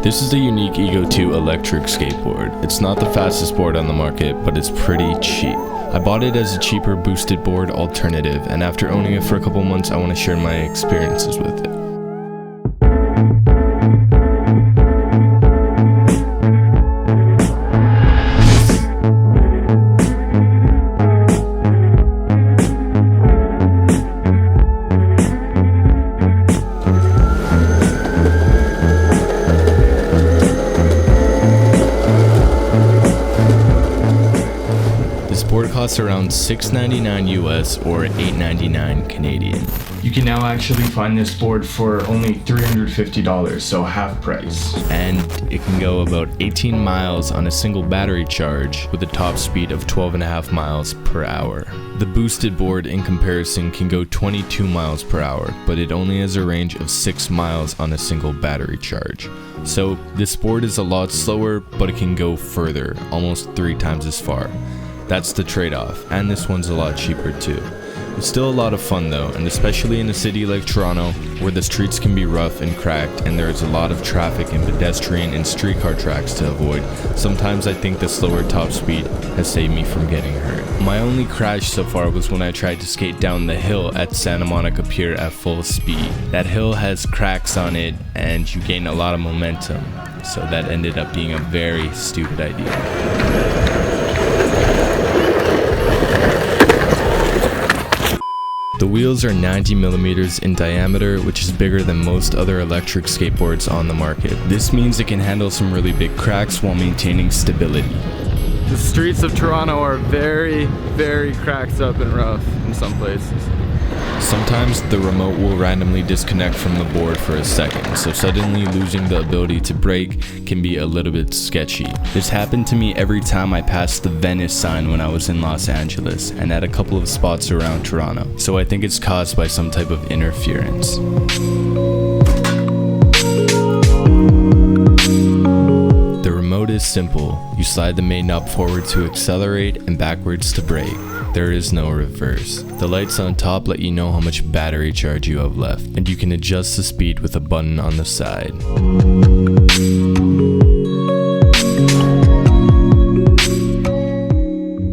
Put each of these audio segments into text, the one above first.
This is the Yuneec EGO2 electric skateboard. It's not the fastest board on the market, but it's pretty cheap. I bought it as a cheaper boosted board alternative, and after owning it for a couple months, I want to share my experiences with it. This board costs around $6.99 US or $8.99 Canadian. You can now actually find this board for only $350, so half price. And it can go about 18 miles on a single battery charge with a top speed of 12.5 miles per hour. The boosted board in comparison can go 22 miles per hour, but it only has a range of 6 miles on a single battery charge. So this board is a lot slower, but it can go further, almost 3 times as far. That's the trade-off, and this one's a lot cheaper too. It's still a lot of fun though, and especially in a city like Toronto, where the streets can be rough and cracked and there's a lot of traffic and pedestrian and streetcar tracks to avoid. Sometimes I think the slower top speed has saved me from getting hurt. My only crash so far was when I tried to skate down the hill at Santa Monica Pier at full speed. That hill has cracks on it and you gain a lot of momentum, so that ended up being a very stupid idea. The wheels are 90mm in diameter, which is bigger than most other electric skateboards on the market. This means it can handle some really big cracks while maintaining stability. The streets of Toronto are very, very cracked up and rough in some places. Sometimes the remote will randomly disconnect from the board for a second, so suddenly losing the ability to brake can be a little bit sketchy. This happened to me every time I passed the Venice sign when I was in Los Angeles and at a couple of spots around Toronto, so I think it's caused by some type of interference. The remote is simple. You slide the main knob forward to accelerate and backwards to brake. There is no reverse. The lights on top let you know how much battery charge you have left, and you can adjust the speed with a button on the side.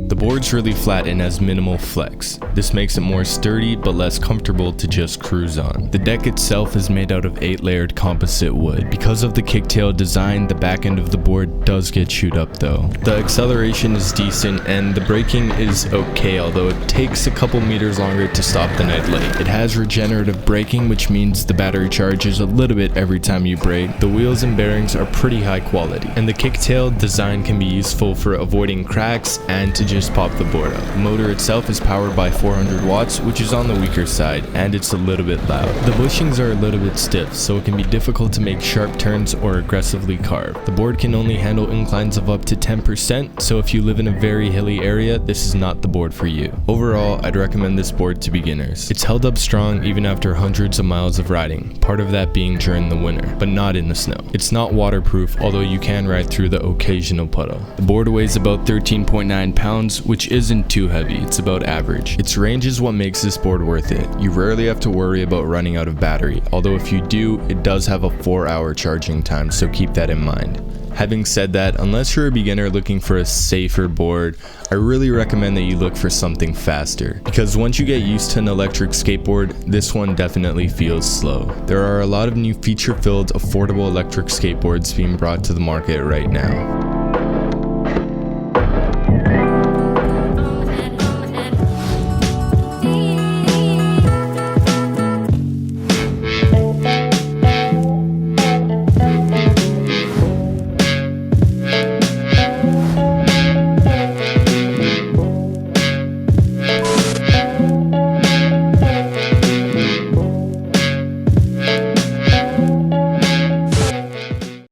The board's really flat and has minimal flex. This makes it more sturdy but less comfortable to just cruise on. The deck itself is made out of 8-layered composite wood. Because of the kicktail design, the back end of the board does get chewed up though. The acceleration is decent and the braking is okay, although it takes a couple meters longer to stop than I'd like. It has regenerative braking, which means the battery charges a little bit every time you brake. The wheels and bearings are pretty high quality, and the kicktail design can be useful for avoiding cracks and to just pop the board up. The motor itself is powered by 400 watts, which is on the weaker side, and it's a little bit loud. The bushings are a little bit stiff, so it can be difficult to make sharp turns or aggressively carve. The board can only handle inclines of up to 10%, so if you live in a very hilly area, this is not the board for you. Overall, I'd recommend this board to beginners. It's held up strong even after hundreds of miles of riding, part of that being during the winter, but not in the snow. It's not waterproof, although you can ride through the occasional puddle. The board weighs about 13.9 pounds, which isn't too heavy, it's about average. Its range is what makes this board worth it. You rarely have to worry about running out of battery, although if you do, it does have a 4-hour charging time, so keep that in mind. Having said that, unless you're a beginner looking for a safer board, I really recommend that you look for something faster, because once you get used to an electric skateboard, this one definitely feels slow. There are a lot of new feature-filled, affordable electric skateboards being brought to the market right now.